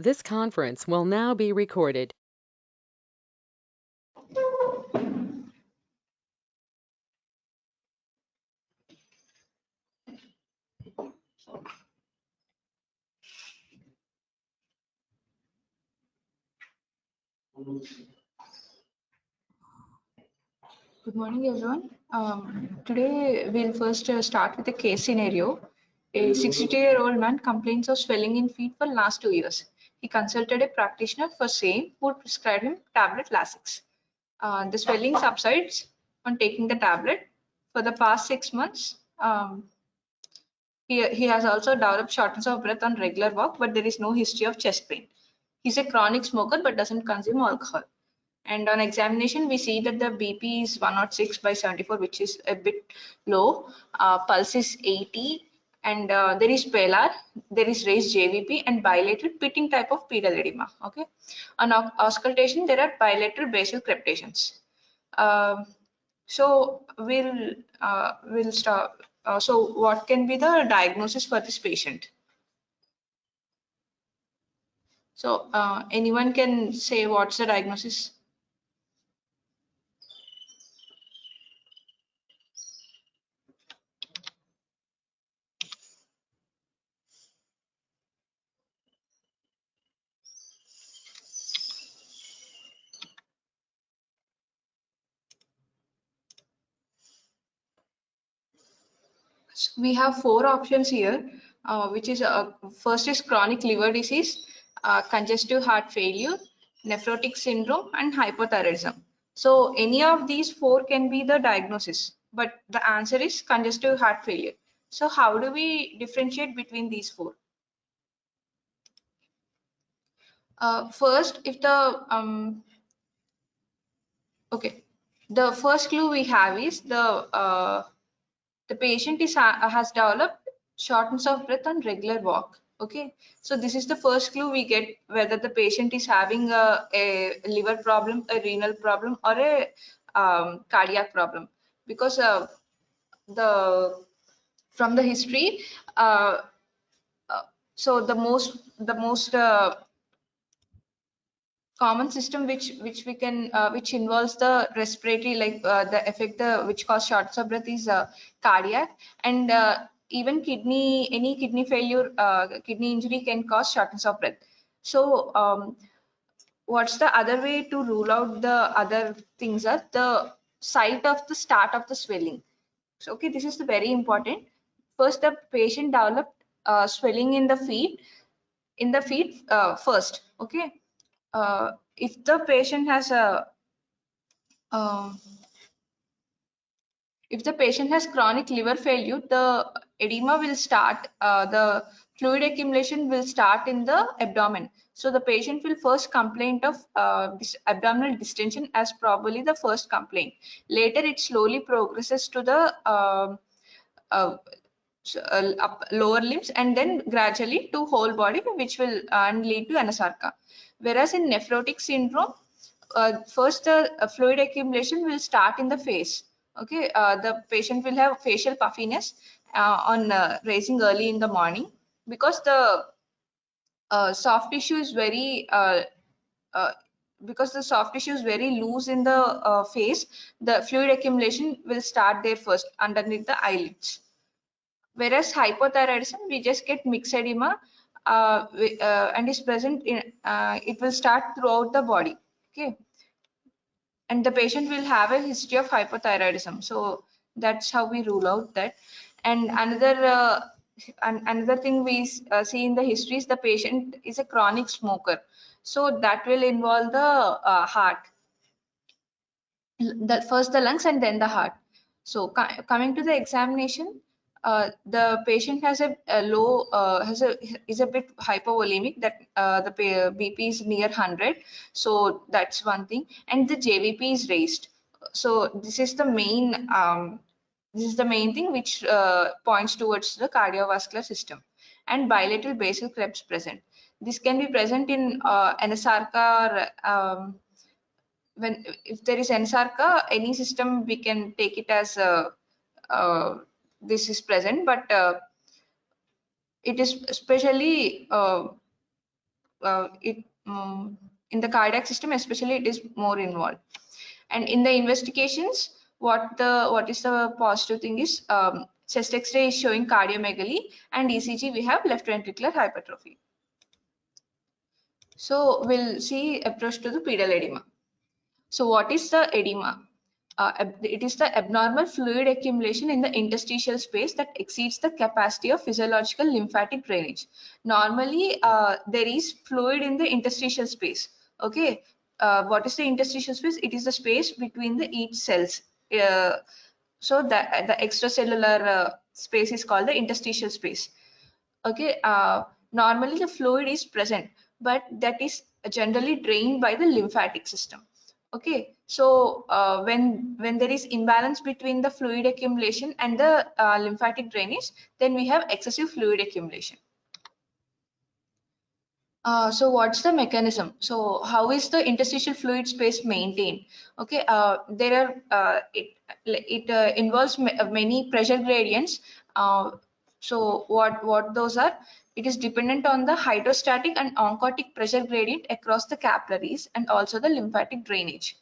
This conference will now be recorded. Good morning, everyone. Today we'll first start with a case scenario. A 62-year-old man complains of swelling in feet for last 2 years. He consulted a practitioner for same who prescribed him tablet Lasix. The swelling subsides on taking the tablet. For the past 6 months, he has also developed shortness of breath on regular walk, but there is no history of chest pain. He's a chronic smoker but doesn't consume alcohol. And on examination, we see that the BP is 106/74, which is a bit low. Pulse is 80, and there is PLR, there is raised JVP, and bilateral pitting type of pedal edema. Okay. On auscultation, there are bilateral basal crepitations. So we'll start. So what can be the diagnosis for this patient? So anyone can say what's the diagnosis? We have four options here, which is first is chronic liver disease, congestive heart failure, nephrotic syndrome, and hypothyroidism. So any of these four can be the diagnosis, but the answer is congestive heart failure. So how do we differentiate between these four? First, if the first clue we have is the patient has developed shortness of breath on regular walk. Okay, so this is the first clue we get whether the patient is having a liver problem, a renal problem, or a cardiac problem, because the from the history, uh, so the most common system which we can which involves the respiratory, like the effect the which cause shortness of breath is cardiac, and even any kidney failure, kidney injury can cause shortness of breath. So what's the other way to rule out the other things are the site of the start of the swelling. So okay, this is the very important. First, the patient developed swelling in the feet first. Okay, if the patient has a uh, if the patient has chronic liver failure, the edema will start, the fluid accumulation will start in the abdomen. So the patient will first complain of this abdominal distension as probably the first complaint. Later, it slowly progresses to the uh, lower limbs, and then gradually to whole body, which will lead to anasarca. Whereas in nephrotic syndrome, first the fluid accumulation will start in the face. Okay, the patient will have facial puffiness on raising early in the morning, because the soft tissue is very uh, because the soft tissue is very loose in the face. The fluid accumulation will start there first underneath the eyelids. Whereas hypothyroidism, we just get mixed edema, and is present in, it will start throughout the body. Okay, and the patient will have a history of hypothyroidism. So that's how we rule out that. And another thing we see in the history is the patient is a chronic smoker. So that will involve the heart, the first the lungs and then the heart. So coming to the examination, the patient has a low is a bit hypovolemic, that the BP is near 100. So that's one thing, and the JVP is raised. So this is the main thing which points towards the cardiovascular system, and bilateral basal krebs present. This can be present in anasarca, or when if there is ensarca, any system we can take it as this is present, but it is especially in the cardiac system especially, it is more involved. And in the investigations, what is the positive thing is, chest X-ray is showing cardiomegaly, and ECG we have left ventricular hypertrophy. So we'll see approach to the pedal edema. So what is the edema? It is the abnormal fluid accumulation in the interstitial space that exceeds the capacity of physiological lymphatic drainage. Normally, there is fluid in the interstitial space. Okay, what is the interstitial space? It is the space between the each cells. So that the extracellular space is called the interstitial space. Okay, normally the fluid is present, but that is generally drained by the lymphatic system. Okay, so when there is imbalance between the fluid accumulation and the lymphatic drainage, then we have excessive fluid accumulation. So what's the mechanism? So how is the interstitial fluid space maintained? Okay, it involves many pressure gradients. So what those are? It is dependent on the hydrostatic and oncotic pressure gradient across the capillaries and also the lymphatic drainage.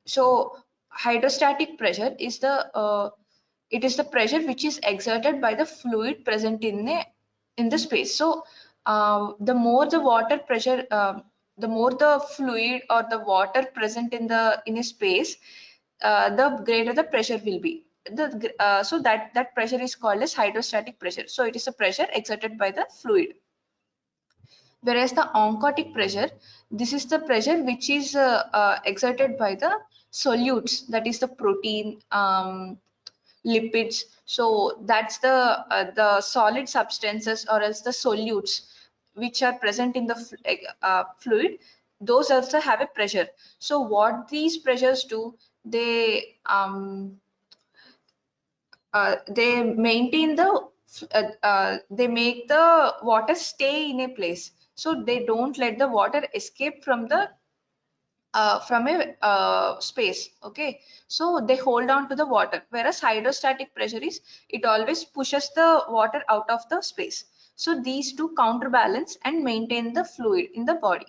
So hydrostatic pressure is it is the pressure which is exerted by the fluid present in the space. So the more the water pressure, the more the fluid or the water present in a space, the greater the pressure will be. So that pressure is called as hydrostatic pressure. So it is a pressure exerted by the fluid. Whereas the oncotic pressure, this is the pressure which is exerted by the solutes, that is the protein, lipids. So that's the solid substances or else the solutes which are present in the fluid. Those also have a pressure. So what these pressures do, they maintain they make the water stay in a place, so they don't let the water escape from a space. Okay, so they hold on to the water, whereas hydrostatic pressure is, it always pushes the water out of the space. So these two counterbalance and maintain the fluid in the body.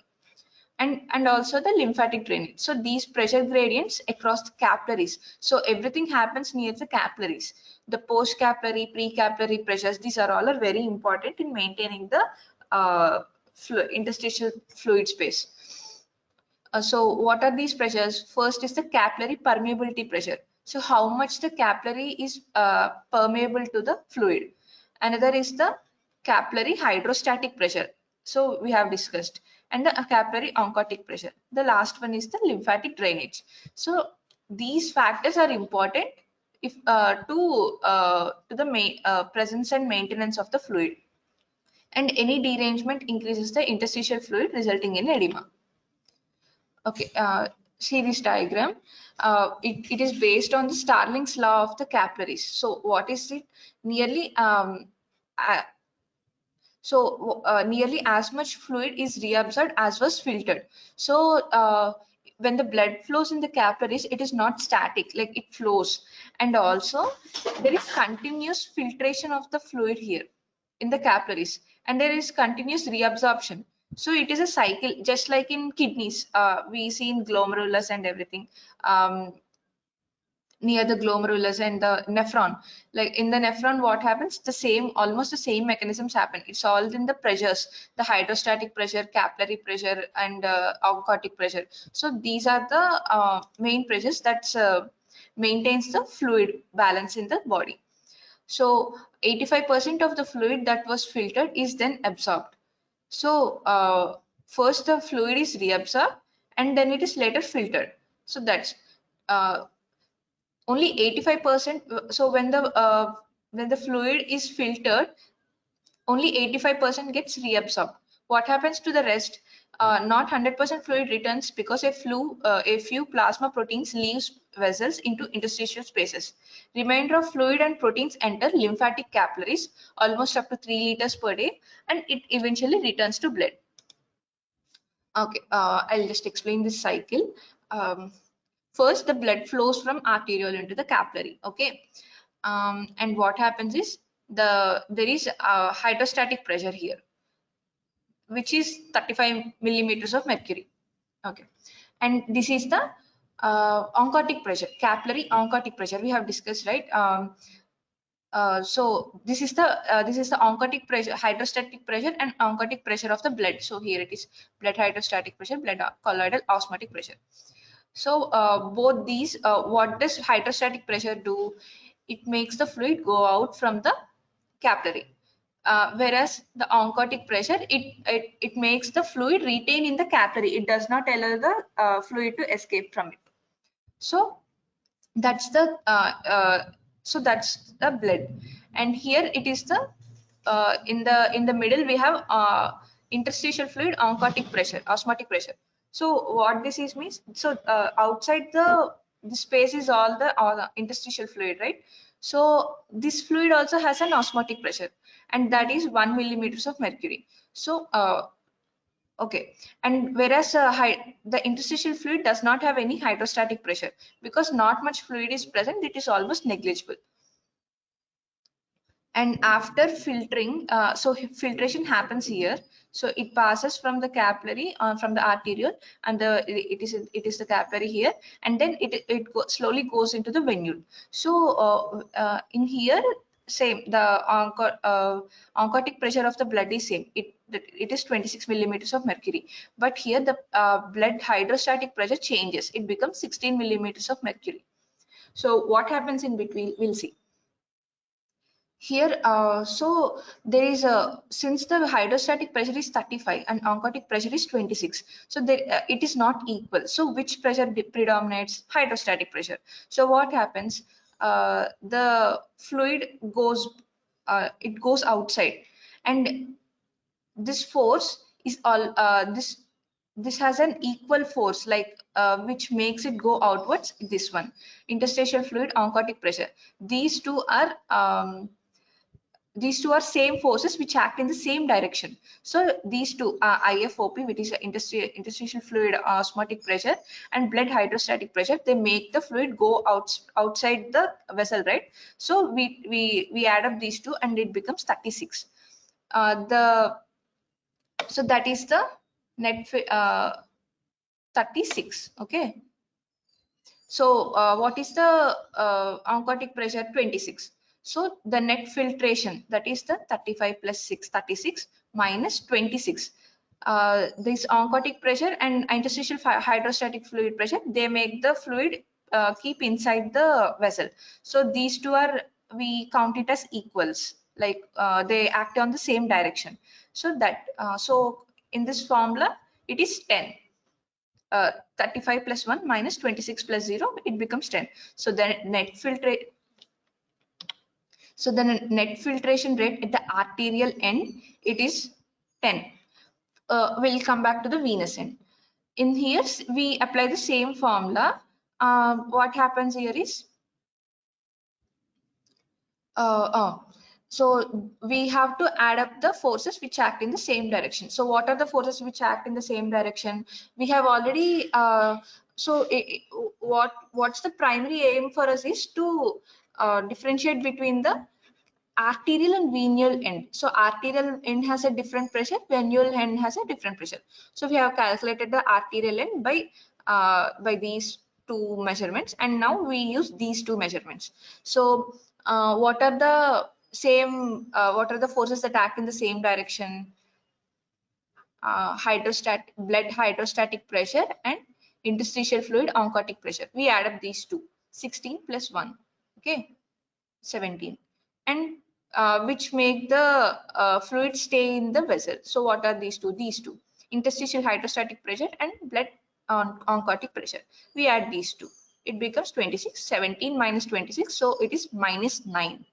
And also the lymphatic drainage. So these pressure gradients across the capillaries. So everything happens near the capillaries. The post capillary, pre capillary pressures, these are all very important in maintaining the interstitial fluid space. So what are these pressures? First is the capillary permeability pressure. So how much the capillary is permeable to the fluid. Another is the capillary hydrostatic pressure. So we have discussed, and the capillary oncotic pressure. The last one is the lymphatic drainage. So these factors are important if to the presence and maintenance of the fluid. And any derangement increases the interstitial fluid, resulting in edema. Okay, see this diagram. It is based on the Starling's law of the capillaries. So what is it? Nearly nearly as much fluid is reabsorbed as was filtered. So when the blood flows in the capillaries, it is not static, like it flows. And also there is continuous filtration of the fluid here in the capillaries, and there is continuous reabsorption. So it is a cycle, just like in kidneys. We see in glomerulus and everything. Near the glomerulus and the nephron, like in the nephron, what happens? The same, almost the same mechanisms happen. It's all in the pressures, the hydrostatic pressure, capillary pressure, and oncotic pressure. So these are the main pressures that maintains the fluid balance in the body. So 85% of the fluid that was filtered is then absorbed. So first the fluid is reabsorbed and then it is later filtered. So that's only 85%. So when the fluid is filtered, only 85% gets reabsorbed. What happens to the rest? Not 100% fluid returns, because a few plasma proteins leaves vessels into interstitial spaces. Remainder of fluid and proteins enter lymphatic capillaries, almost up to 3 liters per day, and it eventually returns to blood. Okay, I'll just explain this cycle. First, the blood flows from arteriole into the capillary. Okay, and what happens is there is hydrostatic pressure here. which is 35 millimeters of mercury. Okay, and this is the oncotic pressure, capillary oncotic pressure we have discussed, right? So this is the oncotic pressure, hydrostatic pressure and oncotic pressure of the blood. So here it is blood hydrostatic pressure, blood colloidal osmotic pressure. So both these, what does hydrostatic pressure do? It makes the fluid go out from the capillary. Whereas the oncotic pressure, it makes the fluid retain in the capillary. It does not allow the fluid to escape from it. So that's the that's the blood, and here it is the in the middle we have interstitial fluid oncotic pressure, osmotic pressure. So what this is means, so outside the space is all the interstitial fluid, right? So this fluid also has an osmotic pressure, and that is 1 millimeters of mercury. So okay, and whereas the interstitial fluid does not have any hydrostatic pressure, because not much fluid is present, it is almost negligible. And after filtering, so filtration happens here. So it passes from the capillary, from the arteriole, and it is the capillary here, and then slowly goes into the venule. So in here, same, the oncotic pressure of the blood is same. It is 26 millimeters of mercury, but here the blood hydrostatic pressure changes. It becomes 16 millimeters of mercury. So what happens in between, we'll see here. So there is a, since the hydrostatic pressure is 35 and oncotic pressure is 26, so there, it is not equal. So which pressure predominates? Hydrostatic pressure. So what happens? The fluid goes, it goes outside, and this force is all this has an equal force, like which makes it go outwards. This one, interstitial fluid oncotic pressure. These two are same forces which act in the same direction. So these two, IFOP, which is interstitial fluid osmotic pressure, and blood hydrostatic pressure, they make the fluid go outside the vessel, right? So we add up these two and it becomes 36. So that is the net 36. Okay. So what is the oncotic pressure? 26. So the net filtration, that is the 35 plus 6, 36 minus 26. This oncotic pressure and interstitial hydrostatic fluid pressure, they make the fluid keep inside the vessel. So these two are, we count it as equals, like they act on the same direction. So that so in this formula it is 10. 35 plus 1 minus 26 plus 0, it becomes 10. So the net filtration rate at the arterial end, it is 10. We'll come back to the venous end. In here we apply the same formula. What happens here is so we have to add up the forces which act in the same direction. So what are the forces which act in the same direction? We have already what's the primary aim for us is to differentiate between the arterial and venous end. So arterial end has a different pressure, venous end has a different pressure. So we have calculated the arterial end by these two measurements, and now we use these two measurements. So what are the forces that act in the same direction? Blood hydrostatic pressure and interstitial fluid oncotic pressure. We add up these two, 16 plus 1, okay, 17, and which make the fluid stay in the vessel. So what are these two? These two, interstitial hydrostatic pressure and blood oncotic pressure. We add these two, it becomes 26. 17 minus 26, so it is minus 9.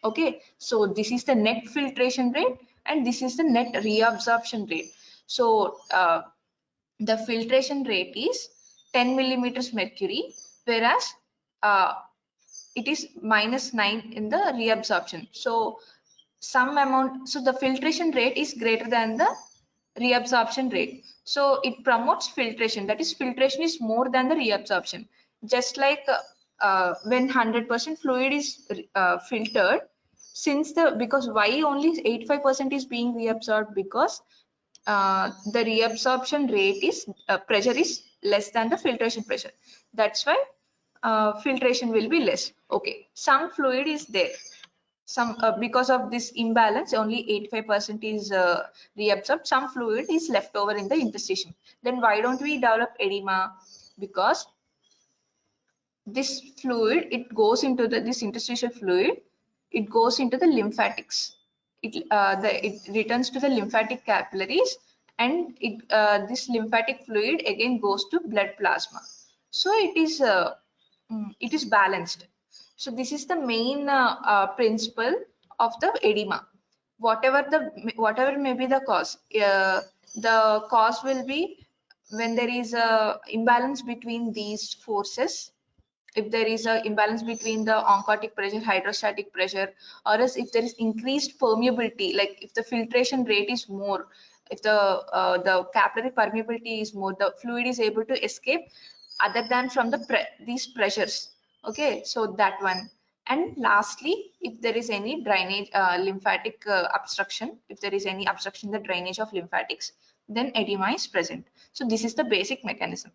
Okay, so this is the net filtration rate and this is the net reabsorption rate. So the filtration rate is 10 millimeters mercury, whereas it is minus 9 in the reabsorption. So some amount, so the filtration rate is greater than the reabsorption rate. So it promotes filtration, that is filtration is more than the reabsorption. Just like when 100% fluid is filtered, since because why only 85% is being reabsorbed? Because the reabsorption rate is pressure is less than the filtration pressure. That's why filtration will be less. Okay, some fluid is there. Some because of this imbalance, only 85% is reabsorbed. Some fluid is left over in the interstitium. Then why don't we develop edema? Because this fluid, it goes into this interstitial fluid, it goes into the lymphatics. It returns to the lymphatic capillaries, and this lymphatic fluid again goes to blood plasma. So it is balanced. So this is the main principle of the edema. Whatever may be the cause will be when there is a imbalance between these forces. If there is a imbalance between the oncotic pressure, hydrostatic pressure, or else if there is increased permeability, like if the filtration rate is more, if the capillary permeability is more, the fluid is able to escape other than from these pressures. Okay, so that one. And lastly, if there is any drainage, lymphatic obstruction, if there is any obstruction in the drainage of lymphatics, then edema is present. So this is the basic mechanism.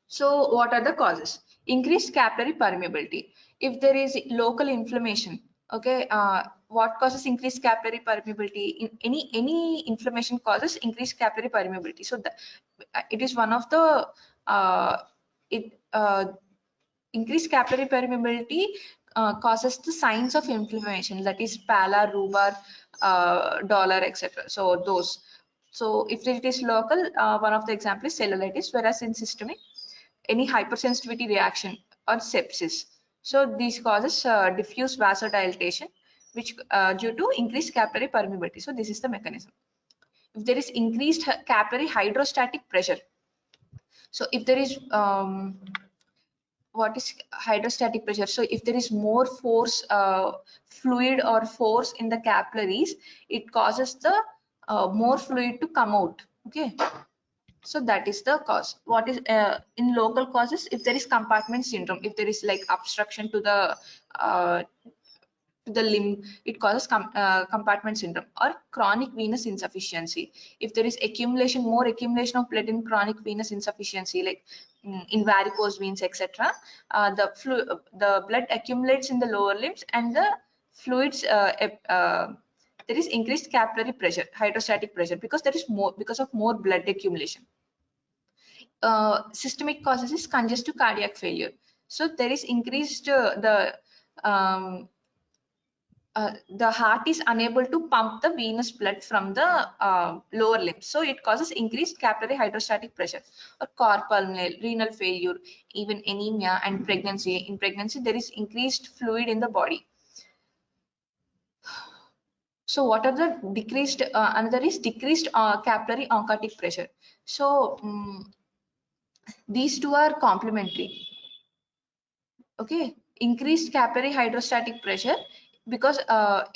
So what are the causes? Increased capillary permeability. If there is local inflammation, okay, what causes increased capillary permeability? Any inflammation causes increased capillary permeability. So it is one of the it increased capillary permeability causes the signs of inflammation, that is pallor, rubor, dolor, etc. So those. So if it is local, one of the examples is cellulitis, whereas in systemic, any hypersensitivity reaction or sepsis. So these causes diffuse vasodilatation, which due to increased capillary permeability. So this is the mechanism. If there is increased capillary hydrostatic pressure, so if there is what is hydrostatic pressure? So if there is more force, fluid or force in the capillaries, it causes the more fluid to come out. Okay. So that is the cause. What is in local causes? If there is compartment syndrome, if there is like obstruction uh, to the limb, it causes compartment syndrome, or chronic venous insufficiency. If there is more accumulation of blood in chronic venous insufficiency, like in varicose veins, etc., the blood accumulates in the lower limbs, and the fluids there is increased capillary pressure, hydrostatic pressure, because there is because of more blood accumulation. Systemic causes is congestive cardiac failure. So there is increased um, the heart is unable to pump the venous blood from the lower limbs. So it causes increased capillary hydrostatic pressure, or carpal renal failure, even anemia, and pregnancy. In pregnancy, there is increased fluid in the body. So what are the decreased, another is decreased capillary oncotic pressure. So these two are complementary. Okay, increased capillary hydrostatic pressure, because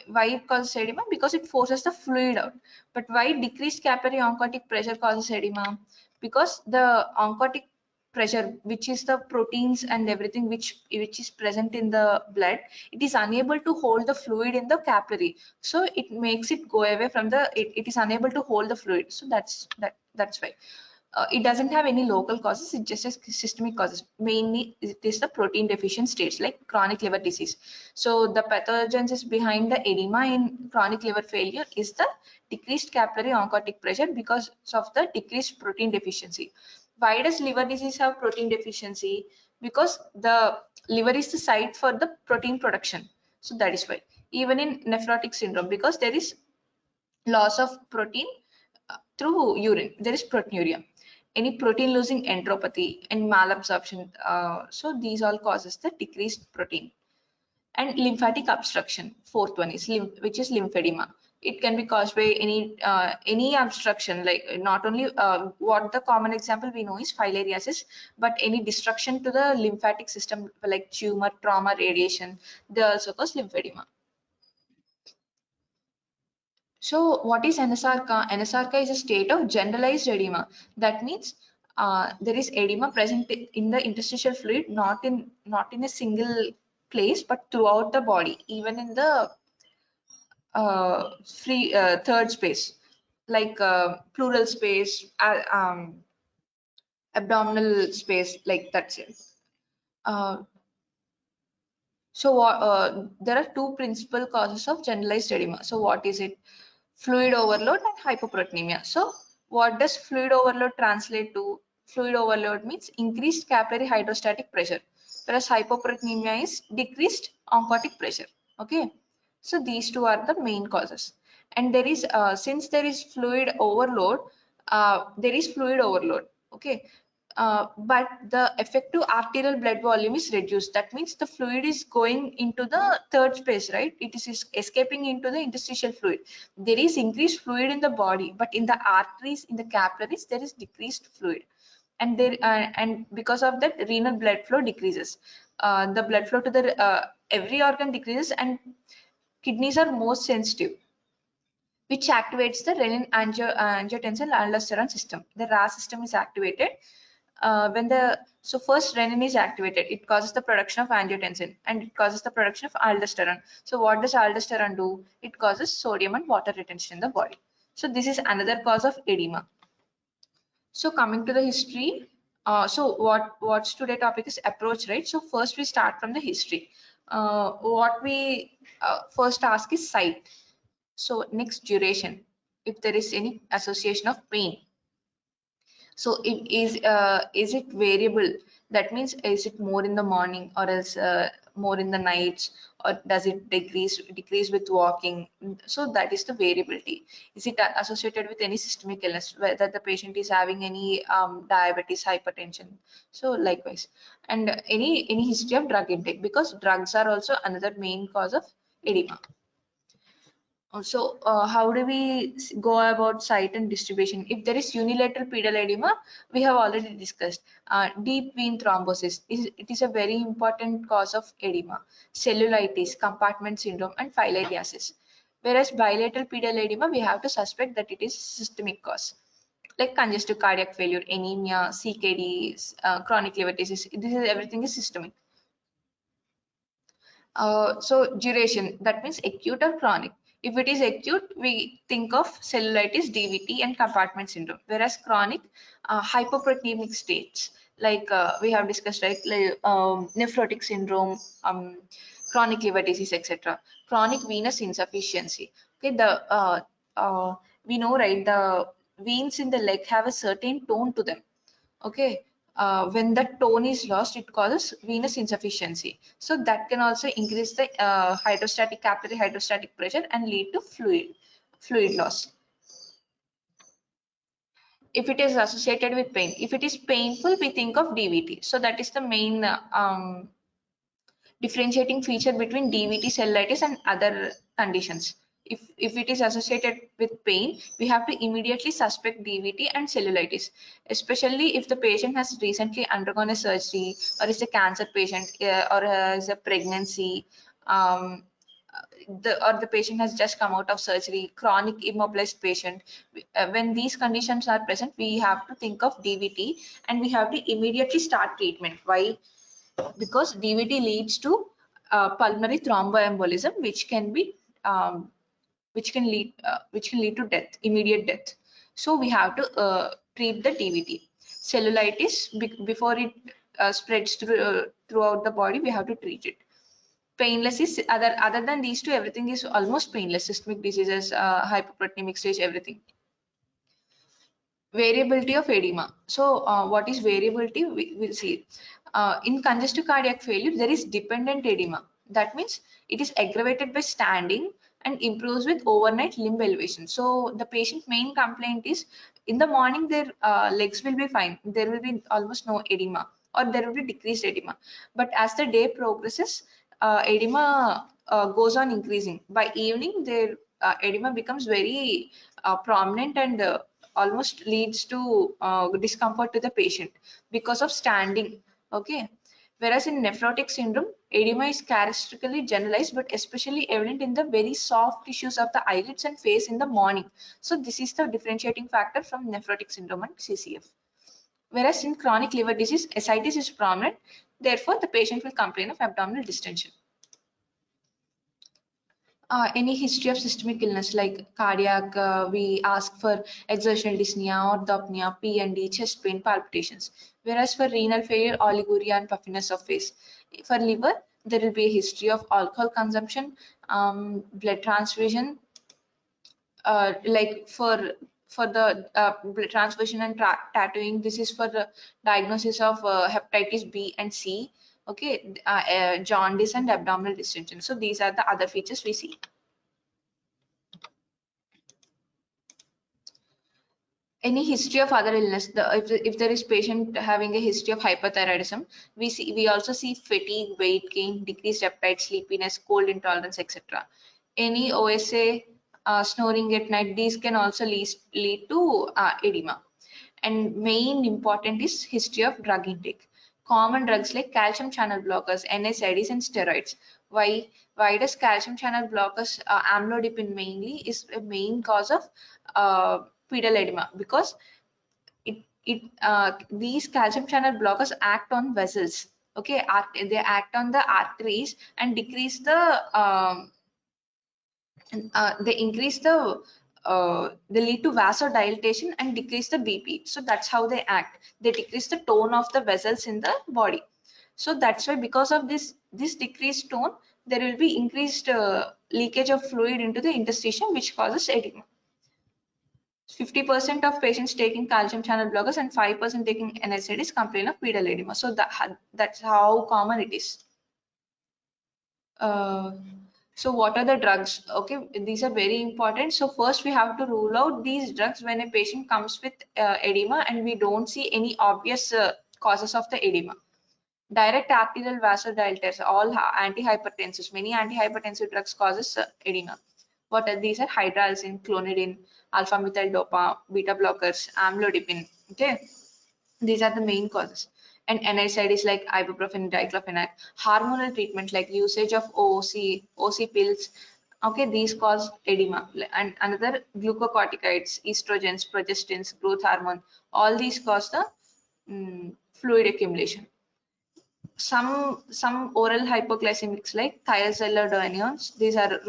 why it causes edema? Because it forces the fluid out. But why decreased capillary oncotic pressure causes edema? Because the oncotic pressure, which is the proteins and everything which is present in the blood, it is unable to hold the fluid in the capillary, so it makes it go away from the it is unable to hold the fluid. So that's why. It doesn't have any local causes, it just has systemic causes. Mainly it is the protein deficient states, like chronic liver disease. So the pathogenesis behind the edema in chronic liver failure is the decreased capillary oncotic pressure because of the decreased protein deficiency. Why does liver disease have protein deficiency? Because the liver is the site for the protein production. So that is why. Even in nephrotic syndrome, because there is loss of protein through urine, there is proteinuria. Any protein losing enteropathy and malabsorption, so these all causes the decreased protein. And lymphatic obstruction, fourth one is which is lymphedema. It can be caused by any obstruction, like not only what the common example we know is filariasis, but any destruction to the lymphatic system, like tumor, trauma, radiation, they also cause lymphedema. So what is anasarca? Anasarca is a state of generalized edema. That means there is edema present in the interstitial fluid, not in a single place, but throughout the body, even in the free third space. like pleural space, abdominal space, like that's it. Uh, there are two principal causes of generalized edema. So what is it? Fluid overload and hypoproteinemia. So what does fluid overload translate to? Fluid overload means increased capillary hydrostatic pressure, whereas hypoproteinemia is decreased oncotic pressure. Okay, so these two are the main causes. And there is since there is fluid overload, Okay, but the effective arterial blood volume is reduced. That means the fluid is going into the third space, right? It is escaping into the interstitial fluid. There is increased fluid in the body, but in the arteries, in the capillaries, there is decreased fluid. And because of that, renal blood flow decreases. The blood flow to the every organ decreases, and kidneys are most sensitive, which activates the renin-angiotensin aldosterone system. The RAS system is activated when the so first renin is activated. It causes the production of angiotensin and it causes the production of aldosterone. So what does aldosterone do? It causes sodium and water retention in the body. So this is another cause of edema. So coming to the history, so what's today topic is approach, right? So first we start from the history. What we first ask is site. So next, duration, if there is any association of pain. So is it variable? That means is it more in the morning or else more in the nights, or does it decrease with walking? So that is the variability. Is it associated with any systemic illness, whether the patient is having any diabetes, hypertension? So likewise, and any history of drug intake, because drugs are also another main cause of edema. So, how do we go about site and distribution? If there is unilateral pedal edema, we have already discussed. Deep vein thrombosis it is a very important cause of edema. Cellulitis, compartment syndrome, and filariasis. Whereas bilateral pedal edema, we have to suspect that it is systemic cause, like congestive cardiac failure, anemia, CKD, chronic liver disease. This is everything is systemic. So duration, that means acute or chronic. If it is acute, we think of cellulitis, DVT, and compartment syndrome. Whereas chronic, hypoproteinemic states, like we have discussed, right? Like, nephrotic syndrome, chronic liver disease, etc. Chronic venous insufficiency. Okay, we know, right? The veins in the leg have a certain tone to them. Okay, when the tone is lost, it causes venous insufficiency. So that can also increase the capillary hydrostatic pressure and lead to fluid loss. If it is associated with pain, if it is painful, we think of DVT. So that is the main differentiating feature between DVT, cellulitis, and other conditions. If it is associated with pain, we have to immediately suspect DVT and cellulitis, especially if the patient has recently undergone a surgery, or is a cancer patient, or has a pregnancy, or the patient has just come out of surgery, chronic immobilized patient. When these conditions are present, we have to think of DVT and we have to immediately start treatment. Why? Because DVT leads to pulmonary thromboembolism, which can lead to death, immediate death. So we have to treat the DVT. Cellulitis, before it spreads throughout the body, we have to treat it. Painless is other than these two, everything is almost painless. Systemic diseases, hypoproteinemic stage, everything. Variability of edema. So what is variability? We will see. In congestive cardiac failure, there is dependent edema. That means it is aggravated by standing and improves with overnight limb elevation. So the patient's main complaint is in the morning their legs will be fine. There will be almost no edema, or there will be decreased edema. But as the day progresses, edema goes on increasing. By evening, their edema becomes very prominent and almost leads to discomfort to the patient because of standing. Okay, whereas in nephrotic syndrome, edema is characteristically generalized but especially evident in the very soft tissues of the eyelids and face in the morning. So this is the differentiating factor from nephrotic syndrome and CCF. Whereas in chronic liver disease, ascites is prominent, therefore the patient will complain of abdominal distension. Any history of systemic illness like cardiac, we ask for exertional dyspnea, orthopnea, P&D, chest pain, palpitations. Whereas for renal failure, oliguria and puffiness of face. For liver, there will be a history of alcohol consumption, blood transfusion, like for the blood transfusion and tattooing. This is for the diagnosis of hepatitis B and C. Okay, jaundice and abdominal distension. So these are the other features we see. Any history of other illness, if there is patient having a history of hyperthyroidism, we also see fatigue, weight gain, decreased appetite, sleepiness, cold intolerance, etc. Any OSA, snoring at night, these can also lead to edema. And main important is history of drug intake. Common drugs like calcium channel blockers, NSAIDs, and steroids. Why does calcium channel blockers, amlodipine mainly, is a main cause of pedal edema? Because these calcium channel blockers act on vessels. Okay, they act on the arteries and decrease the they increase the they lead to vasodilatation and decrease the BP. So that's how they act. They decrease the tone of the vessels in the body. So that's why, because of this decreased tone, there will be increased leakage of fluid into the interstitium, which causes edema. 50% of patients taking calcium channel blockers and 5% taking NSAIDs complain of pedal edema. So that's how common it is. Uh, so what are the drugs? Okay, these are very important. So first we have to rule out these drugs when a patient comes with edema and we don't see any obvious causes of the edema. Direct arterial vasodilators, all antihypertensives. Many antihypertensive drugs causes edema. What are these? Are hydralazine, clonidine, alpha methyl dopa, beta blockers, amlodipine. Okay, these are the main causes. And NSAIDs like ibuprofen, diclofenac. Hormonal treatment like usage of OC pills. Okay, these cause edema. And another, glucocorticoids, estrogens, progestins, growth hormone. All these cause the fluid accumulation. Some oral hypoglycemics like thiazolidinons, these are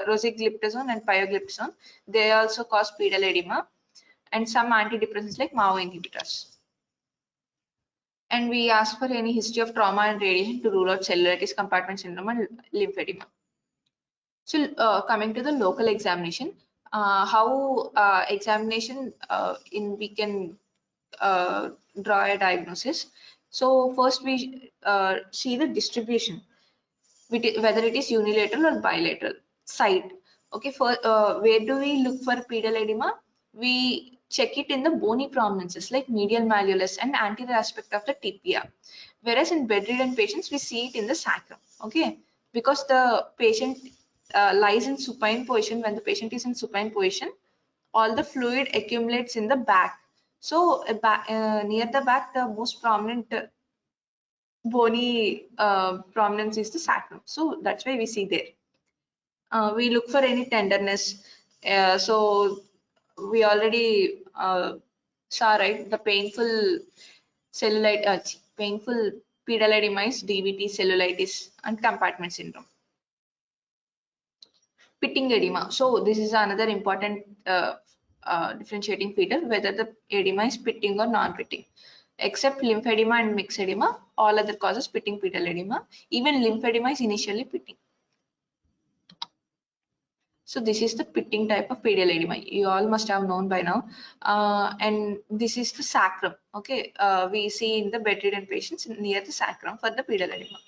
rosigliptazone and pioglitazone. They also cause pedal edema. And some antidepressants like MAO inhibitors. And we ask for any history of trauma and radiation to rule out cellulitis, compartment syndrome, and lymphedema. So coming to the local examination, how examination we can draw a diagnosis. So first we see the distribution, whether it is unilateral or bilateral site. Okay, for where do we look for pedal edema? We check it in the bony prominences like medial malleolus and anterior aspect of the tibia. Whereas in bedridden patients, we see it in the sacrum. Okay, because the patient lies in supine position. When the patient is in supine position, all the fluid accumulates in the back. So near the back, the most prominent bony prominence is the sacrum. So that's why we see there. We look for any tenderness. So we already saw, right, the painful painful pedal edema is DVT, cellulitis, and compartment syndrome. Pitting edema. So this is another important differentiating feature, whether the edema is pitting or non-pitting. Except lymphedema and mixed edema, all other causes pitting pedal edema. Even lymphedema is initially pitting. So this is the pitting type of pedal edema. You all must have known by now. And this is the sacrum. Okay, we see in the bedridden patients near the sacrum for the pedal edema.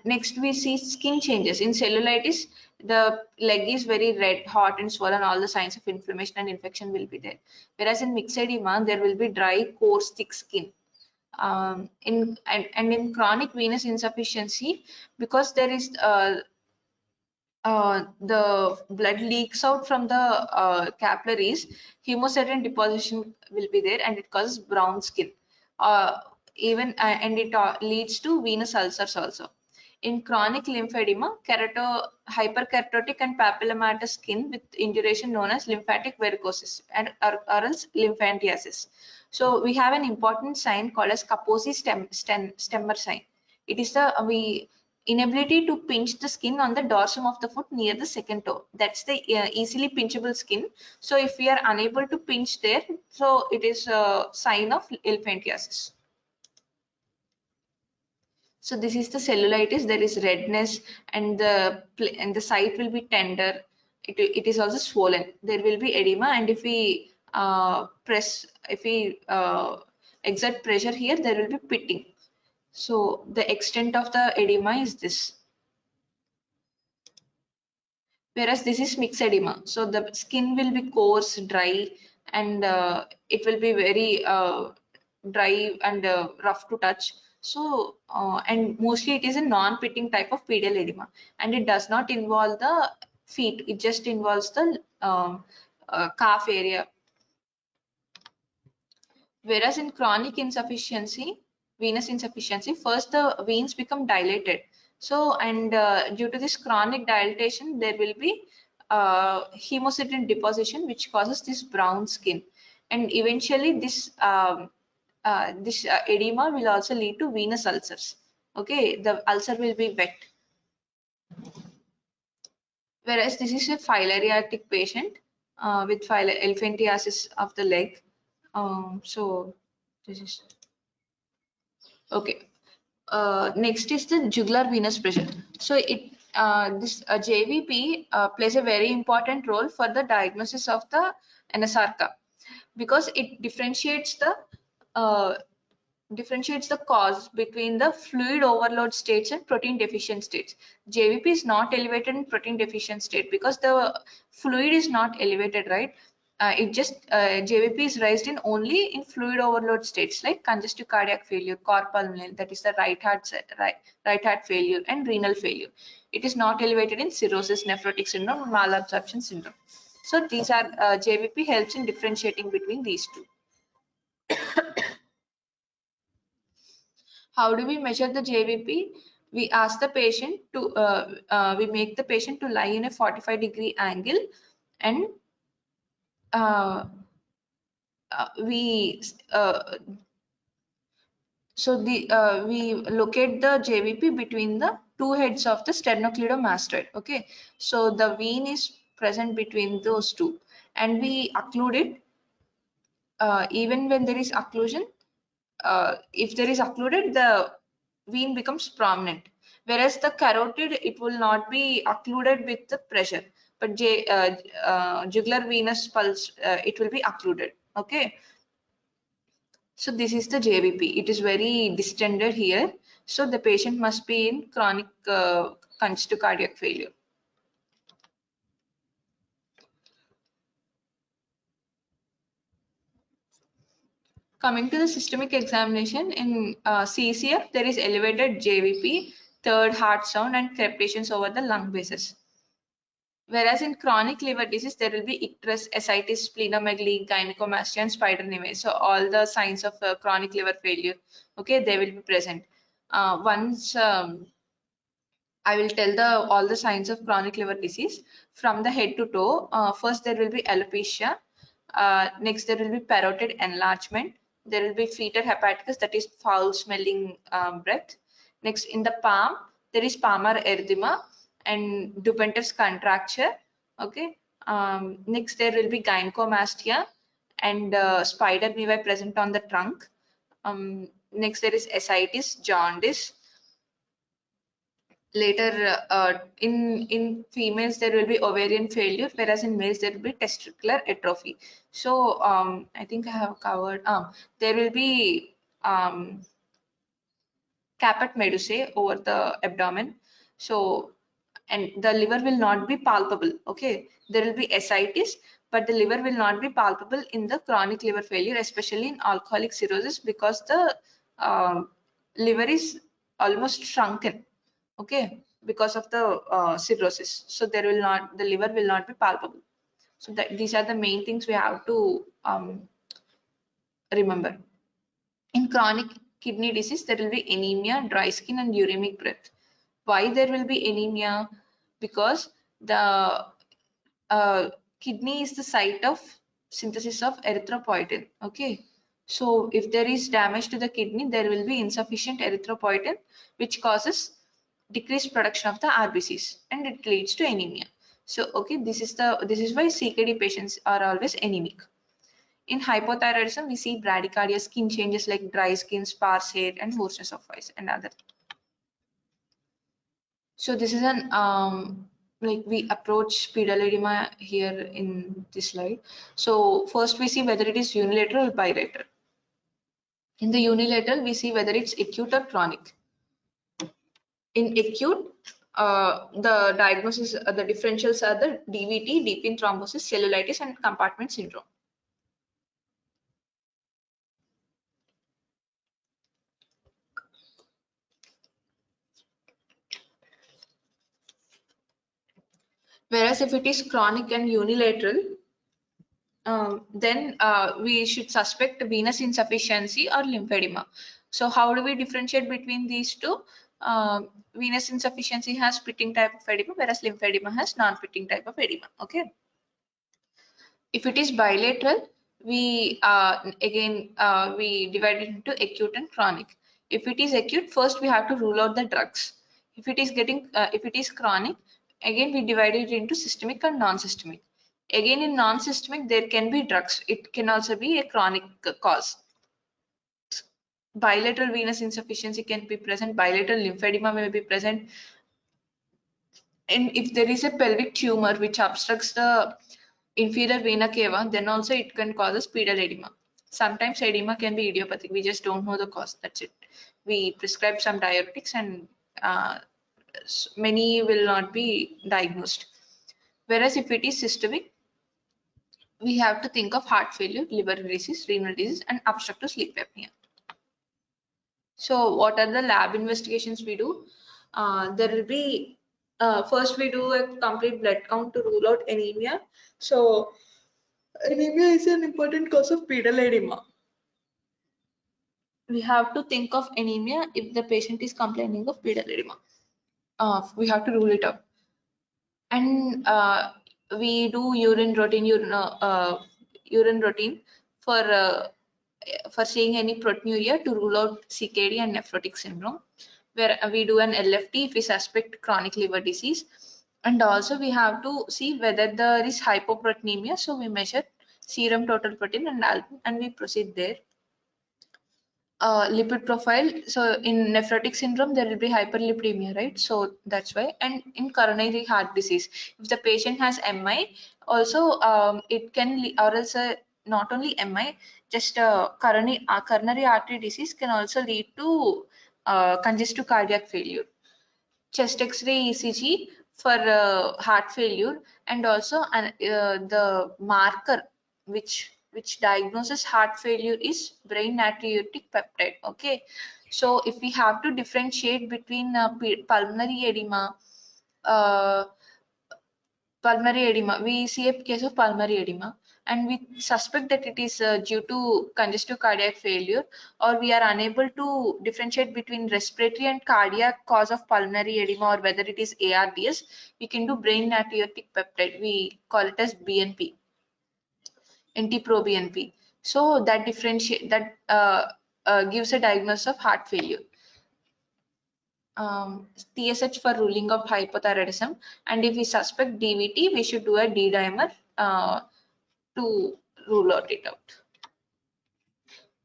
Next, we see skin changes. In cellulitis, the leg is very red, hot, and swollen. All the signs of inflammation and infection will be there. Whereas in mixed edema, there will be dry, coarse, thick skin. In chronic venous insufficiency, because there is the blood leaks out from the capillaries, hemostatin deposition will be there, and it causes brown skin. And it leads to venous ulcers also. In chronic lymphedema, hyperkeratotic and papillomatous skin with induration known as lymphatic varicosis or else lymphangiasis. So we have an important sign called as Kaposi stemmer sign. It is the inability to pinch the skin on the dorsum of the foot near the second toe. That's the easily pinchable skin. So if we are unable to pinch there, so it is a sign of elephantiasis. So this is the cellulitis. There is redness, and the site will be tender. It is also swollen. There will be edema, and if we exert pressure here, there will be pitting. So the extent of the edema is this. Whereas this is mixed edema. So the skin will be coarse, dry, and it will be very dry and rough to touch. So and mostly it is a non-pitting type of pedal edema, and it does not involve the feet. It just involves the calf area. Whereas in chronic insufficiency, venous insufficiency, first the veins become dilated. So, and due to this chronic dilatation, there will be hemocytin deposition, which causes this brown skin. And eventually this edema will also lead to venous ulcers. Okay, the ulcer will be wet. Whereas this is a filariatic patient with elephantiasis of the leg. So this is okay. Next is the jugular venous pressure. So this JVP plays a very important role for the diagnosis of the anasarca because it uh, differentiates the cause between the fluid overload states and protein deficient states. JVP is not elevated in protein deficient state because the fluid is not elevated, right? JVP is raised in only in fluid overload states like congestive cardiac failure, cor pulmonale, that is the right heart failure, and renal failure. It is not elevated in cirrhosis, nephrotic syndrome, malabsorption syndrome. So these are JVP helps in differentiating between these two. How do we measure the JVP? We ask the patient to, we make the patient to lie in a 45-degree angle, and uh, we we locate the JVP between the two heads of the sternocleidomastoid. Okay, so the vein is present between those two, and we occlude it. Even when there is occlusion, if there is occluded, the vein becomes prominent. Whereas the carotid, it will not be occluded with the pressure, but jugular venous pulse, it will be occluded. Okay. So this is the JVP. It is very distended here. So the patient must be in chronic congestive cardiac failure. Coming to the systemic examination in CCF, there is elevated JVP, third heart sound, and crepitations over the lung bases. Whereas in chronic liver disease, there will be icterus, ascites, splenomegaly, gynecomastia, and spider nevi. So all the signs of chronic liver failure, okay, they will be present. Once I will tell all the signs of chronic liver disease from the head to toe. First, there will be alopecia. Next, there will be parotid enlargement. There will be fetor hepaticus, that is foul-smelling breath. Next, in the palm, there is palmar erythema and Dupuytren's contracture. Okay. Next, there will be gynecomastia and spider nevi present on the trunk. Next, there is ascites, jaundice. Later, in females, there will be ovarian failure, whereas in males, there will be testicular atrophy. So I think I have covered. There will be caput medusae over the abdomen. So, and the liver will not be palpable. Okay, there will be ascites, but the liver will not be palpable in the chronic liver failure, especially in alcoholic cirrhosis, because the liver is almost shrunken. Okay, because of the cirrhosis. So there will not, the liver will not be palpable. So that these are the main things we have to remember. In chronic kidney disease, there will be anemia, dry skin, and uremic breath. Why there will be anemia? Because the kidney is the site of synthesis of erythropoietin. Okay, so if there is damage to the kidney, there will be insufficient erythropoietin, which causes decreased production of the RBCs, and it leads to anemia. So okay, this is why CKD patients are always anemic. In hypothyroidism, we see bradycardia, skin changes like dry skin, sparse hair, and hoarseness of voice and other. So this is an like we approach pedal edema here in this slide. So first we see whether it is unilateral or bilateral. In the unilateral, we see whether it's acute or chronic. In acute, the diagnosis, the differentials are the DVT, deep vein thrombosis, cellulitis, and compartment syndrome. Whereas if it is chronic and unilateral, then we should suspect venous insufficiency or lymphedema. So how do we differentiate between these two? Venous insufficiency has pitting type of edema, whereas lymphedema has non-pitting type of edema. Okay. If it is bilateral, we we divide it into acute and chronic. If it is acute, first we have to rule out the drugs. If it is chronic, again we divide it into systemic and non-systemic. Again, in non-systemic, there can be drugs. It can also be a chronic cause. Bilateral venous insufficiency can be present. Bilateral lymphedema may be present. And if there is a pelvic tumor which obstructs the inferior vena cava, then also it can cause pedal edema. Sometimes edema can be idiopathic. We just don't know the cause. That's it. We prescribe some diuretics and many will not be diagnosed. Whereas if it is systemic, we have to think of heart failure, liver disease, renal disease, and obstructive sleep apnea. So what are the lab investigations we do? There will be, first we do a complete blood count to rule out anemia. So anemia is an important cause of pedal edema. We have to think of anemia if the patient is complaining of pedal edema. We have to rule it out. And we do urine routine for seeing any proteinuria to rule out CKD and nephrotic syndrome, where we do an LFT if we suspect chronic liver disease. And also we have to see whether there is hypoproteinemia. So we measure serum total protein and albumin and we proceed there. Lipid profile. So in nephrotic syndrome, there will be hyperlipidemia, right? So that's why. And in coronary heart disease, if the patient has MI, also it can, or else not only MI, just coronary artery disease can also lead to congestive cardiac failure. Chest X-ray ECG for heart failure, and also the marker which diagnoses heart failure is brain natriuretic peptide. Okay, so if we have to differentiate between pulmonary edema, uh, we see a case of pulmonary edema and we suspect that it is due to congestive cardiac failure, or we are unable to differentiate between respiratory and cardiac cause of pulmonary edema, or whether it is ARDS, we can do brain natriuretic peptide. We call it as BNP, NT-proBNP. So that gives a diagnosis of heart failure. TSH for ruling of hypothyroidism, and if we suspect DVT, we should do a D-dimer to rule it out.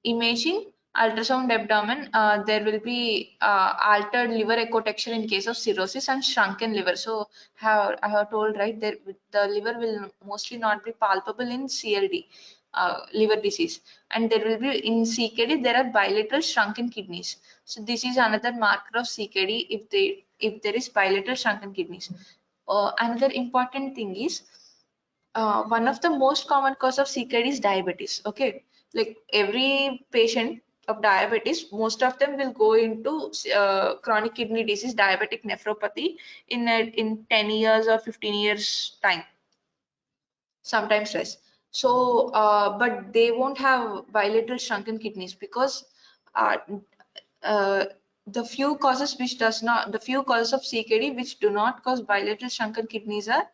Imaging, ultrasound abdomen, there will be altered liver echo texture in case of cirrhosis and shrunken liver. So I have told, right, there the liver will mostly not be palpable in CLD, liver disease, and there will be in CKD there are bilateral shrunken kidneys. So this is another marker of CKD if there is bilateral shrunken kidneys. Another important thing is one of the most common cause of CKD is diabetes. Okay, like every patient of diabetes, most of them will go into chronic kidney disease, diabetic nephropathy in 10 years or 15 years time, sometimes less. So but they won't have bilateral shrunken kidneys because uh, uh, the few causes of CKD which do not cause bilateral shrunken kidneys are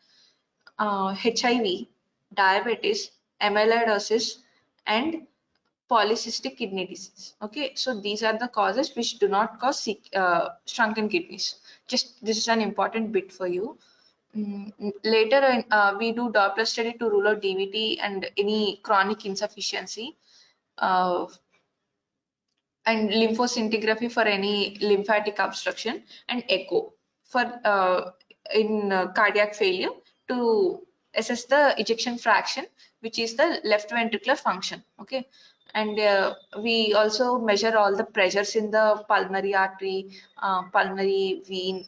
HIV, diabetes, amyloidosis, and polycystic kidney disease. Okay, so these are the causes which do not cause shrunken kidneys. just this is an important bit for you. Later, we do Doppler study to rule out DVT and any chronic insufficiency, uh, and lymphoscintigraphy for any lymphatic obstruction, and echo for in cardiac failure to assess the ejection fraction, which is the left ventricular function. Okay, and we also measure all the pressures in the pulmonary artery, pulmonary vein,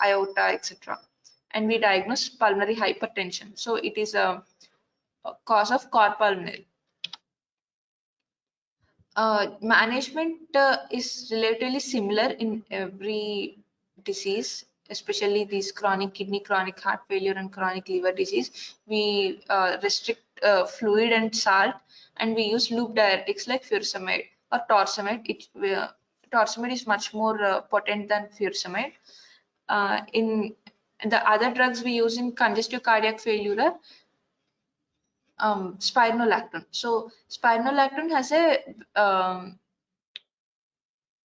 aorta, etc. And we diagnose pulmonary hypertension. So it is a cause of cor pulmonale. Management is relatively similar in every disease, especially these chronic kidney, chronic heart failure, and chronic liver disease. We restrict fluid and salt, and we use loop diuretics like furosemide or torsemide. Torsemide is much more potent than furosemide. In the other drugs we use in congestive cardiac failure are spironolactone. So spironolactone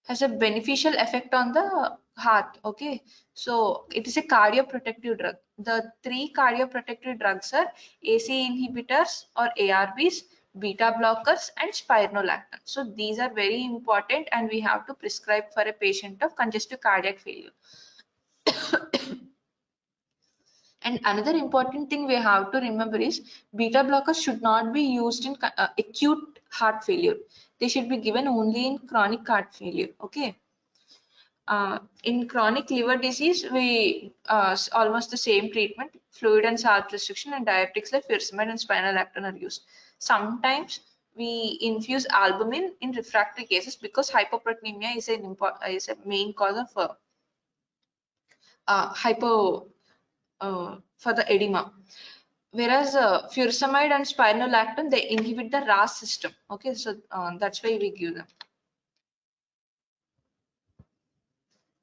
has a beneficial effect on the heart. Okay, so it is a cardioprotective drug. The three cardioprotective drugs are AC inhibitors or ARBs, beta blockers, and spironolactone. So these are very important, and we have to prescribe for a patient of congestive cardiac failure. And another important thing we have to remember is beta blockers should not be used in acute heart failure. They should be given only in chronic heart failure. Okay. In chronic liver disease, we almost the same treatment, fluid and salt restriction, and diuretics like furosemide and spironolactone are used. Sometimes we infuse albumin in refractory cases because hypoproteinemia is a main cause of hypo for the edema. Whereas furosemide and spironolactone, they inhibit the RAS system. Okay, so that's why we give them.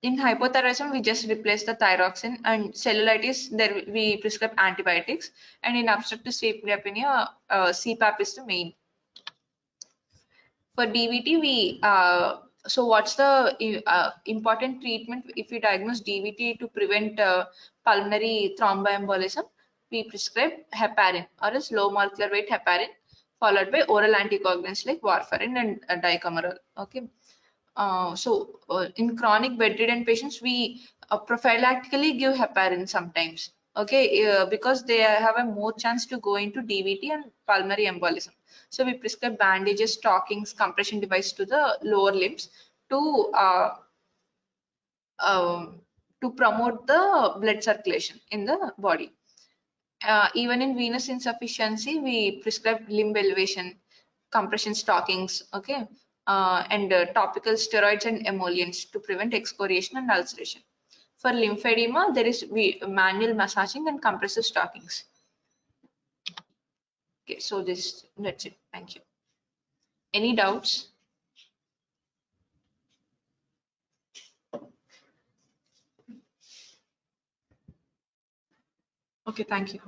In hypothyroidism, we just replace the thyroxine, and cellulitis, there we prescribe antibiotics, and in obstructive sleep apnea, CPAP is the main. For DVT, so what's the important treatment if we diagnose DVT to prevent pulmonary thromboembolism? We prescribe heparin or else low molecular weight heparin, followed by oral anticoagulants like warfarin and dicameral. Okay. In chronic bedridden patients, we prophylactically give heparin sometimes. Okay, because they have a more chance to go into DVT and pulmonary embolism. So we prescribe bandages, stockings, compression device to the lower limbs to uh, um, to promote the blood circulation in the body. Even in venous insufficiency, we prescribe limb elevation, compression stockings, okay, and topical steroids and emollients to prevent excoriation and ulceration. For lymphedema, there is manual massaging and compressive stockings. Okay, so that's it. Thank you. Any doubts? Okay, thank you.